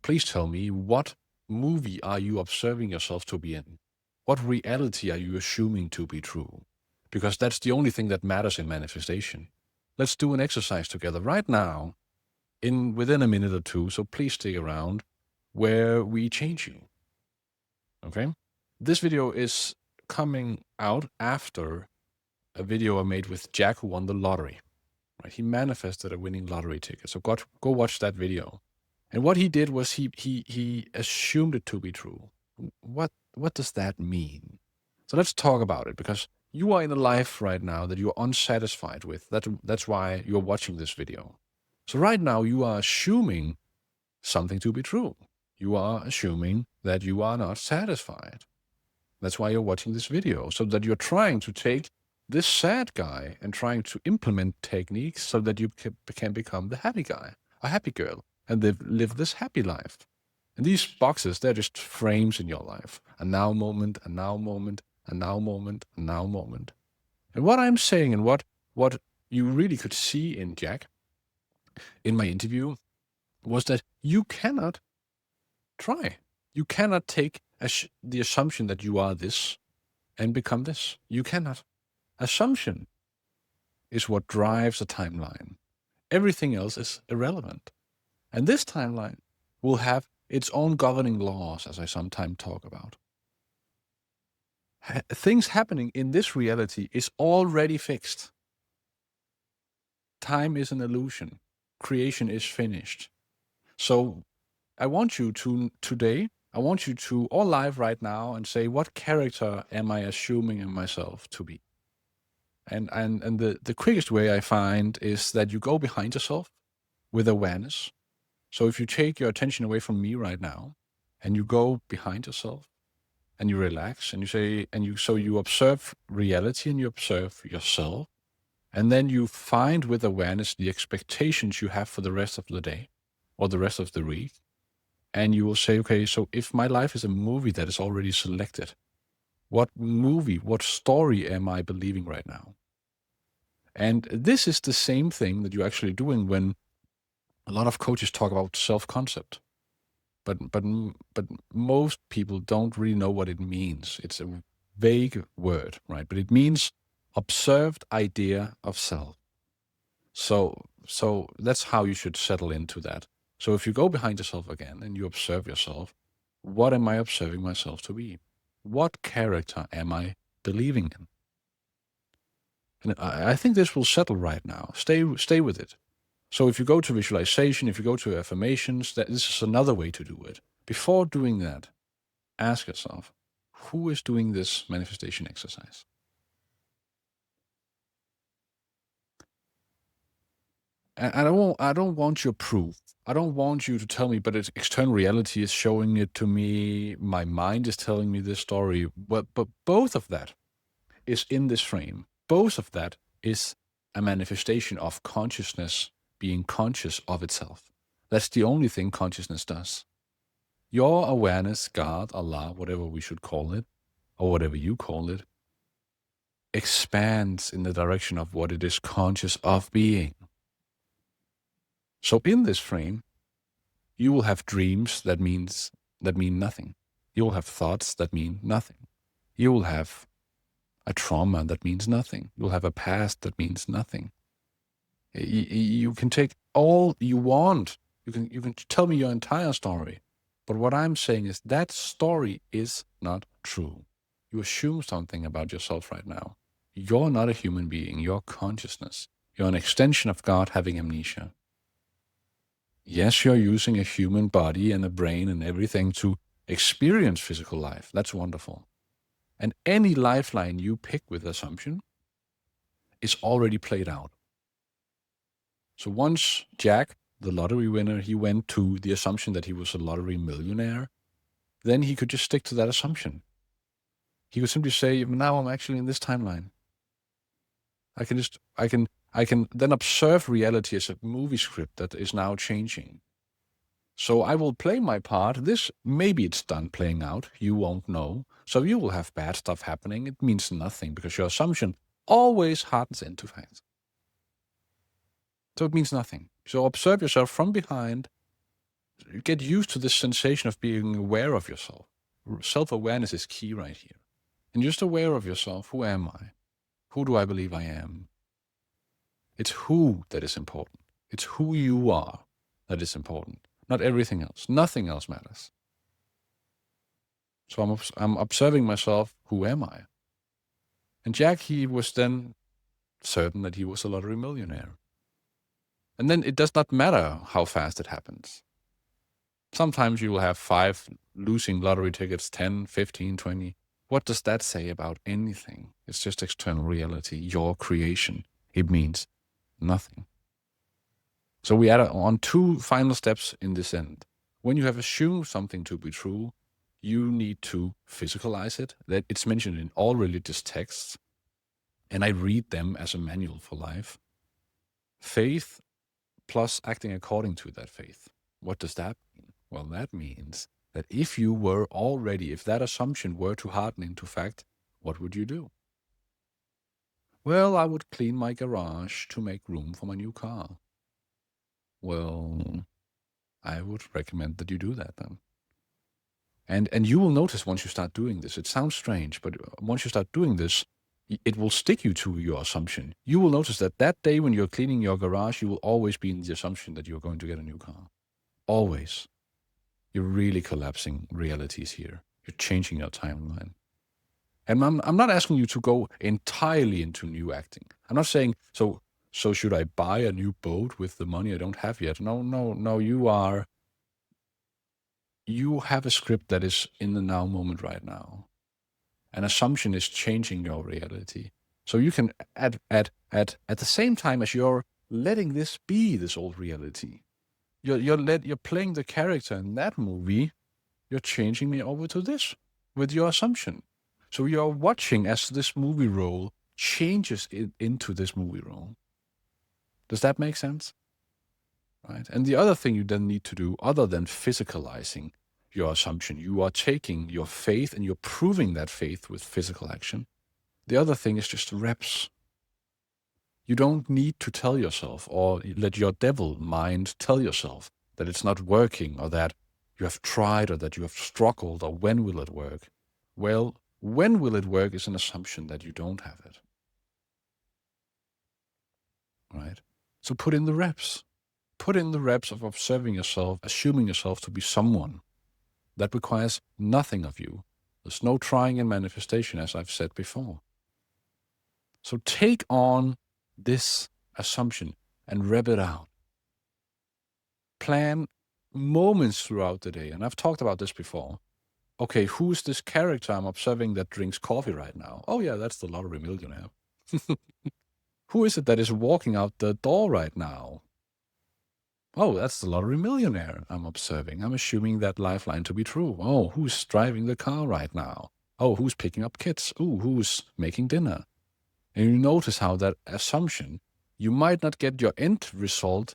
please tell me, what movie are you observing yourself to be in? What reality are you assuming to be true? Because that's the only thing that matters in manifestation. Let's do an exercise together right now, within a minute or two, so please stick around, where we change you. Okay? This video is coming out after a video I made with Jack, who won the lottery. Right? He manifested a winning lottery ticket. So go watch that video. And what he did was he assumed it to be true. What does that mean? So let's talk about it, because you are in a life right now that you're unsatisfied with. That's why you're watching this video. So right now you are assuming something to be true. You are assuming that you are not satisfied. That's why you're watching this video, so that you're trying to take this sad guy and trying to implement techniques so that you can become the happy guy, a happy girl, and live this happy life. And these boxes, they're just frames in your life. A now moment, a now moment, a now moment, a now moment. And what I'm saying, and what you really could see in Jack, in my interview, was that you cannot try. You cannot take the assumption that you are this and become this. You cannot. Assumption is what drives a timeline. Everything else is irrelevant. And this timeline will have its own governing laws, as I sometimes talk about. Things happening in this reality is already fixed. Time is an illusion. Creation is finished. So I want you to today, I want you to all live right now and say, what character am I assuming in myself to be? And the quickest way I find is that you go behind yourself with awareness. So if you take your attention away from me right now and you go behind yourself and you relax and you say, so you observe reality and you observe yourself, and then you find with awareness the expectations you have for the rest of the day or the rest of the week. And you will say, okay, so if my life is a movie that is already selected, what movie, what story am I believing right now? And this is the same thing that you're actually doing when a lot of coaches talk about self-concept. But most people don't really know what it means. It's a vague word, right? But it means observed idea of self. So that's how you should settle into that. So if you go behind yourself again and you observe yourself, what am I observing myself to be? What character am I believing in? And I think this will settle right now. Stay with it. So if you go to visualization, if you go to affirmations, this is another way to do it. Before doing that, ask yourself, who is doing this manifestation exercise? And I don't want your proof. I don't want you to tell me, but external reality is showing it to me. My mind is telling me this story. But both of that is in this frame. Both of that is a manifestation of consciousness being conscious of itself. That's the only thing consciousness does. Your awareness, God, Allah, whatever we should call it, or whatever you call it, expands in the direction of what it is conscious of being. So in this frame, you will have dreams that mean nothing. You will have thoughts that mean nothing. You will have a trauma that means nothing. You'll have a past that means nothing. You can take all you want. You can tell me your entire story. But what I'm saying is that story is not true. You assume something about yourself right now. You're not a human being. You're consciousness. You're an extension of God having amnesia. Yes, you're using a human body and a brain and everything to experience physical life. That's wonderful. And any lifeline you pick with assumption is already played out. So once Jack, the lottery winner, he went to the assumption that he was a lottery millionaire, then he could just stick to that assumption. He could simply say, now I'm actually in this timeline. I can then observe reality as a movie script that is now changing. So I will play my part. Maybe it's done playing out. You won't know. So you will have bad stuff happening. It means nothing because your assumption always hardens into fact. So it means nothing. So observe yourself from behind Get used to this sensation of being aware of yourself. Self-awareness is key right here. And just aware of yourself. Who am I? Who do I believe I am? It's who that is important. It's who you are that is important. Not everything else. Nothing else matters. So I'm observing myself. Who am I? And Jack, he was then certain that he was a lottery millionaire. And then it does not matter how fast it happens. Sometimes you will have 5 losing lottery tickets, 10, 15, 20. What does that say about anything? It's just external reality, your creation. It means nothing. So we add on 2 final steps in this end. When you have assumed something to be true, you need to physicalize it. That it's mentioned in all religious texts, and I read them as a manual for life. Faith plus acting according to that faith. What does that mean? Well, that means that if that assumption were to harden into fact, what would you do? Well, I would clean my garage to make room for my new car. Well, I would recommend that you do that then. And you will notice once you start doing this, it sounds strange, but once you start doing this, it will stick you to your assumption. You will notice that day when you're cleaning your garage, you will always be in the assumption that you're going to get a new car. Always. You're really collapsing realities here. You're changing your timeline. And I'm not asking you to go entirely into new acting. I'm not saying, so should I buy a new boat with the money I don't have yet? No, you have a script that is in the now moment right now. An assumption is changing your reality. So you can at the same time as you're letting this be this old reality, you're playing the character in that movie, you're changing me over to this with your assumption. So you're watching as this movie role changes into this movie role. Does that make sense? Right. And the other thing you then need to do, other than physicalizing your assumption, you are taking your faith and you're proving that faith with physical action. The other thing is just reps. You don't need to tell yourself or let your devil mind tell yourself that it's not working or that you have tried or that you have struggled or when will it work. Well, when will it work is an assumption that you don't have it. Right? So put in the reps. Put in the reps of observing yourself, assuming yourself to be someone. That requires nothing of you. There's no trying in manifestation, as I've said before. So take on this assumption and rep it out. Plan moments throughout the day. And I've talked about this before. Okay, who's this character I'm observing that drinks coffee right now? Oh yeah, that's the lottery millionaire. Who is it that is walking out the door right now? Oh, that's the lottery millionaire I'm observing. I'm assuming that lifeline to be true. Oh, who's driving the car right now? Oh, who's picking up kids? Ooh, who's making dinner? And you notice how that assumption, you might not get your end result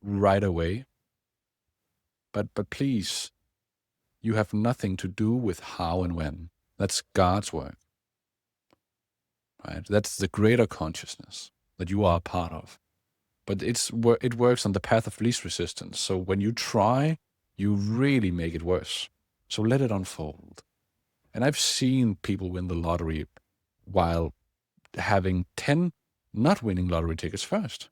right away, but please, you have nothing to do with how and when. That's God's work. Right? That's the greater consciousness that you are a part of. But it works on the path of least resistance. So when you try, you really make it worse. So let it unfold. And I've seen people win the lottery while having 10 not winning lottery tickets first.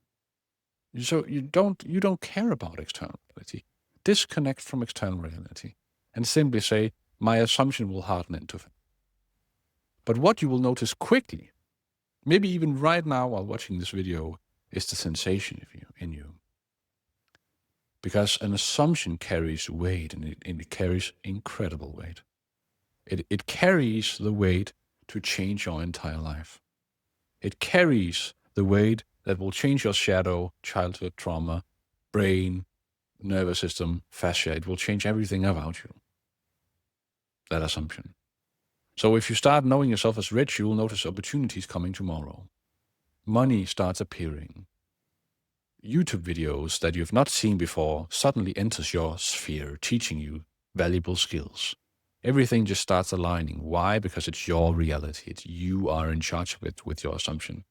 So you don't care about external reality. Disconnect from external reality and simply say, my assumption will harden into it. But what you will notice quickly, maybe even right now while watching this video, is the sensation in you. Because an assumption carries weight, and it carries incredible weight. It carries the weight to change your entire life. It carries the weight that will change your shadow, childhood trauma, brain, nervous system, fascia. It will change everything about you. That assumption. So if you start knowing yourself as rich, you will notice opportunities coming tomorrow. Money starts appearing. YouTube videos that you've not seen before suddenly enters your sphere, teaching you valuable skills. Everything just starts aligning. Why? Because it's your reality. You are in charge of it with your assumption.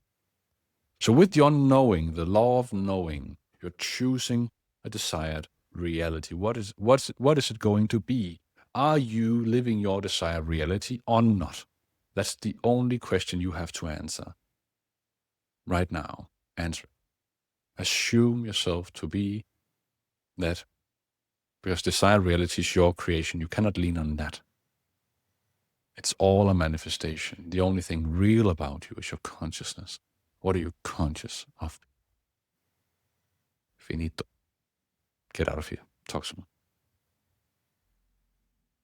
So with your knowing, the law of knowing, you're choosing a desired reality? What is it going to be? Are you living your desired reality or not? That's the only question you have to answer right now. Answer. Assume yourself to be that, because desired reality is your creation. You cannot lean on that. It's all a manifestation. The only thing real about you is your consciousness. What are you conscious of? Finito. Get out of here. Talk soon.